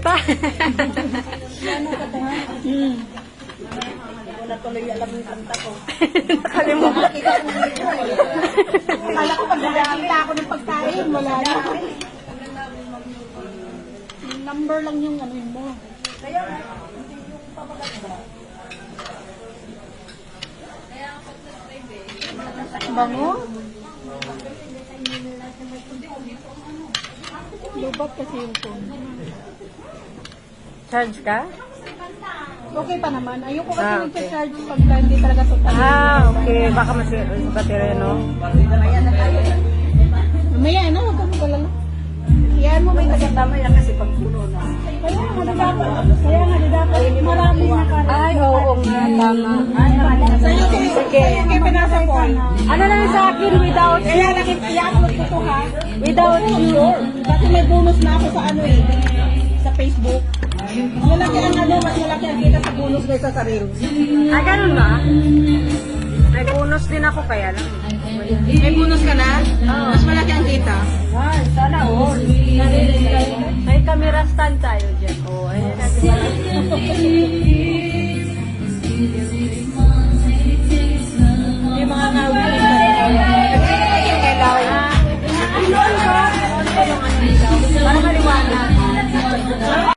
kanta. Ano ka ito, ha? Wala tuloy alam yung kanta ko. Nakalimutan. Kala ko pag nakakita ako ng pagkain, wala na. Yung number lang yung ano yun mo. Kaya bango? Lubat kasi yung phone. Charge ka? Okay pa naman. Ayoko kasi Ah, okay. nagsa-charge pagka hindi talaga total. Okay. Baka masira yung battery, no? Mamaya na, huwag kang magalala. Iyan mo may tagatama yan kasi pag puno na. Kaya nga, di dapat marami na ka. Ay, oo nga. Tama. Sa'yo, kaya pinasa ko. Ano lang sa akin without Kaya lang i-upload ko to ha. without you? Kasi may bonus na ako sa ano eh. Sa Facebook. Mas malaki ang ano, mas malaki ang kita sa bonus kaysa sa reels. Ah, ganun ba? May bonus din ako kaya lang. May bonus ka na? Mas malaki ang kita. Ay, sana all. May camera stand tayo dyan. Oh, ayun natin.